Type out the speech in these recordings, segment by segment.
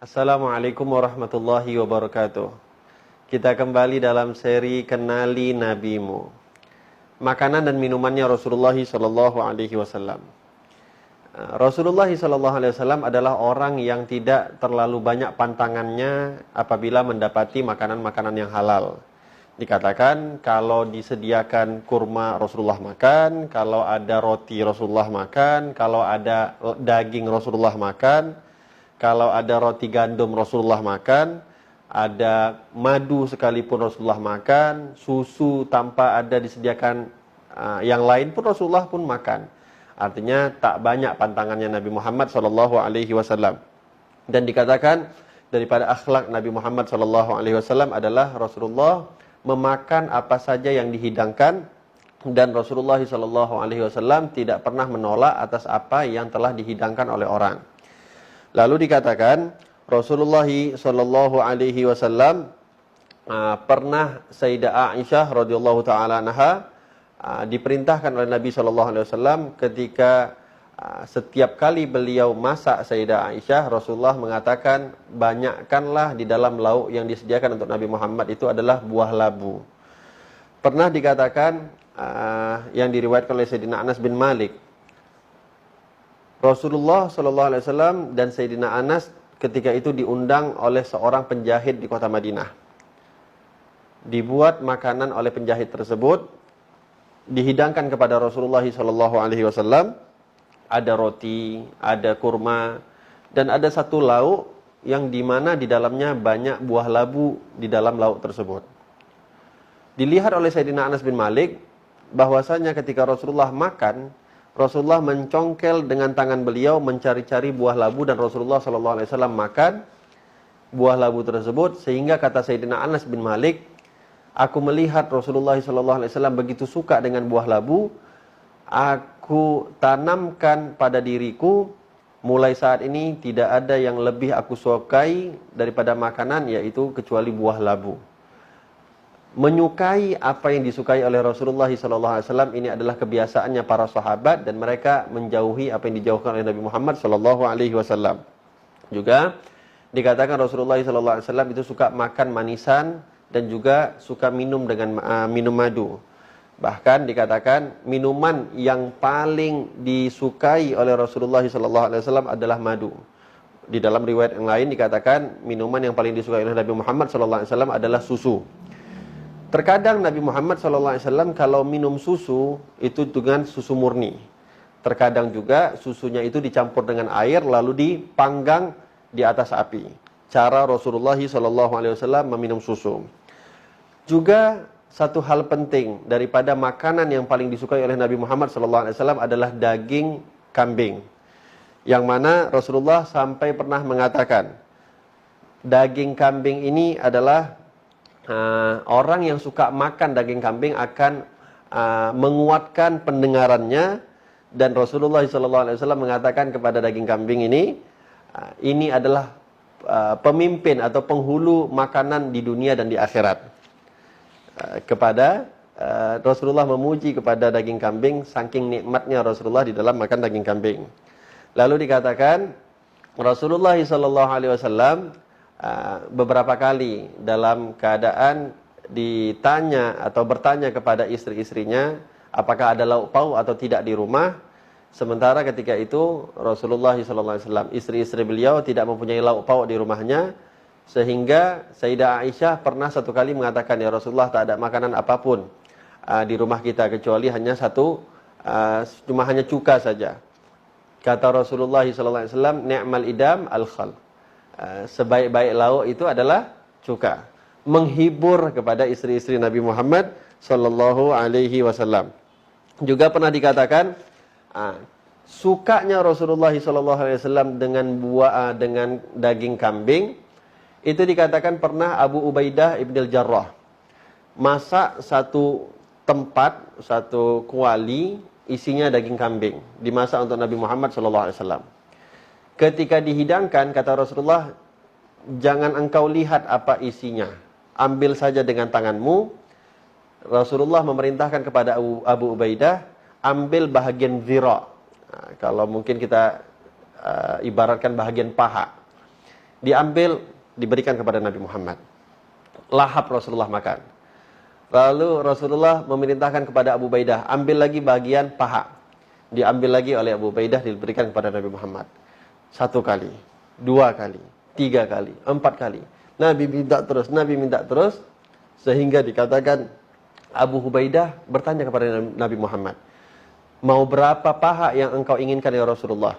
Assalamualaikum warahmatullahi wabarakatuh. Kita kembali dalam seri Kenali Nabimu. Makanan dan minumannya Rasulullah sallallahu alaihi wasallam. Rasulullah sallallahu alaihi wasallam adalah orang yang tidak terlalu banyak pantangannya apabila mendapati makanan-makanan yang halal. Dikatakan kalau disediakan kurma Rasulullah makan, kalau ada roti Rasulullah makan, kalau ada daging Rasulullah makan, kalau ada roti gandum Rasulullah makan, ada madu sekalipun Rasulullah makan, susu tanpa ada disediakan yang lain pun Rasulullah pun makan. Artinya tak banyak pantangannya Nabi Muhammad SAW. Dan dikatakan daripada akhlak Nabi Muhammad SAW adalah Rasulullah memakan apa saja yang dihidangkan, dan Rasulullah SAW tidak pernah menolak atas apa yang telah dihidangkan oleh orang. Lalu dikatakan Rasulullah sallallahu alaihi wasallam pernah Sayyidah Aisyah radhiyallahu taala anha diperintahkan oleh Nabi sallallahu alaihi wasallam ketika setiap kali beliau masak Sayyidah Aisyah, Rasulullah mengatakan banyakkanlah di dalam lauk yang disediakan untuk Nabi Muhammad itu adalah buah labu. Pernah dikatakan yang diriwayatkan oleh Sayyidina Anas bin Malik, Rasulullah SAW dan Sayyidina Anas ketika itu diundang oleh seorang penjahit di kota Madinah. Dibuat makanan oleh penjahit tersebut, dihidangkan kepada Rasulullah SAW. Ada roti, ada kurma, dan ada satu lauk yang dimana di dalamnya banyak buah labu di dalam lauk tersebut. Dilihat oleh Sayyidina Anas bin Malik bahwasanya ketika Rasulullah makan, Rasulullah mencongkel dengan tangan beliau mencari-cari buah labu, dan Rasulullah SAW makan buah labu tersebut, sehingga kata Sayyidina Anas bin Malik, aku melihat Rasulullah SAW begitu suka dengan buah labu, aku tanamkan pada diriku, mulai saat ini tidak ada yang lebih aku sukai daripada makanan yaitu kecuali buah labu. Menyukai apa yang disukai oleh Rasulullah SAW ini adalah kebiasaannya para sahabat, dan mereka menjauhi apa yang dijauhkan oleh Nabi Muhammad SAW. Juga dikatakan Rasulullah SAW itu suka makan manisan dan juga suka minum dengan minum madu. Bahkan dikatakan minuman yang paling disukai oleh Rasulullah SAW adalah madu. Di dalam riwayat yang lain dikatakan minuman yang paling disukai oleh Nabi Muhammad SAW adalah susu. Terkadang Nabi Muhammad SAW kalau minum susu itu dengan susu murni. Terkadang juga susunya itu dicampur dengan air lalu dipanggang di atas api. Cara Rasulullah SAW meminum susu. Juga satu hal penting daripada makanan yang paling disukai oleh Nabi Muhammad SAW adalah daging kambing. Yang mana Rasulullah sampai pernah mengatakan, daging kambing ini adalah orang yang suka makan daging kambing akan menguatkan pendengarannya, dan Rasulullah SAW mengatakan kepada daging kambing ini adalah pemimpin atau penghulu makanan di dunia dan di akhirat. Rasulullah memuji kepada daging kambing saking nikmatnya Rasulullah di dalam makan daging kambing. Lalu dikatakan Rasulullah SAW beberapa kali dalam keadaan ditanya atau bertanya kepada istri-istrinya apakah ada lauk pauk atau tidak di rumah. Sementara ketika itu Rasulullah SAW, istri-istri beliau tidak mempunyai lauk pauk di rumahnya, sehingga Sayyidah Aisyah pernah satu kali mengatakan, ya Rasulullah, tak ada makanan apapun di rumah kita kecuali hanya cuma hanya cuka saja. Kata Rasulullah SAW, ni'mal idam al-khal. Sebaik-baik lauk itu adalah cuka. Menghibur kepada istri-istri Nabi Muhammad sallallahu alaihi wasallam. Juga pernah dikatakan sukanya Rasulullah sallallahu alaihi wasallam dengan daging kambing, itu dikatakan pernah Abu Ubaidah ibn al-Jarrah masak satu tempat, satu kuali isinya daging kambing, dimasak untuk Nabi Muhammad sallallahu alaihi wasallam. Ketika dihidangkan, kata Rasulullah, jangan engkau lihat apa isinya, ambil saja dengan tanganmu. Rasulullah memerintahkan kepada Abu Ubaidah, ambil bahagian zira'. Kalau mungkin kita ibaratkan bahagian paha. diambil, diberikan kepada Nabi Muhammad. Lahap Rasulullah makan. Lalu Rasulullah memerintahkan kepada Abu Ubaidah, ambil lagi bagian paha. Diambil lagi oleh Abu Ubaidah, diberikan kepada Nabi Muhammad. 1 kali, 2 kali, 3 kali, 4 kali. Nabi minta terus, sehingga dikatakan Abu Ubaidah bertanya kepada Nabi Muhammad, mau berapa paha yang engkau inginkan ya Rasulullah?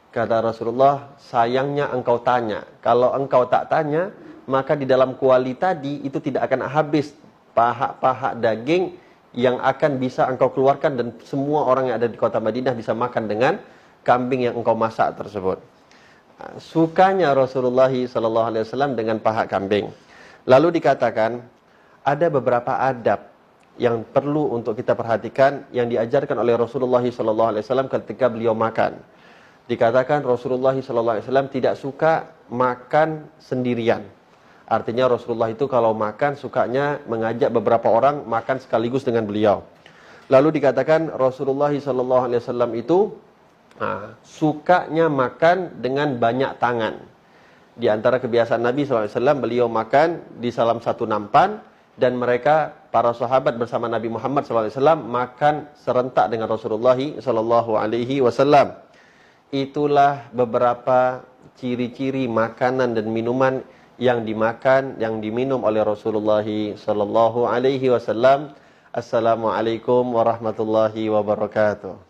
Kata Rasulullah, sayangnya engkau tanya. Kalau engkau tak tanya, maka di dalam kuali tadi itu tidak akan habis paha-paha daging yang akan bisa engkau keluarkan dan semua orang yang ada di kota Madinah bisa makan dengan kambing yang engkau masak tersebut. Sukanya Rasulullah SAW dengan paha kambing. Lalu dikatakan ada beberapa adab yang perlu untuk kita perhatikan yang diajarkan oleh Rasulullah SAW ketika beliau makan. Dikatakan Rasulullah SAW tidak suka makan sendirian. Artinya Rasulullah itu kalau makan sukanya mengajak beberapa orang makan sekaligus dengan beliau. Lalu dikatakan Rasulullah SAW itu sukanya makan dengan banyak tangan. Di antara kebiasaan Nabi SAW, beliau makan di salah satu nampan dan mereka para sahabat bersama Nabi Muhammad SAW makan serentak dengan Rasulullah SAW. Itulah beberapa ciri-ciri makanan dan minuman yang dimakan, yang diminum oleh Rasulullah SAW. Assalamualaikum warahmatullahi wabarakatuh.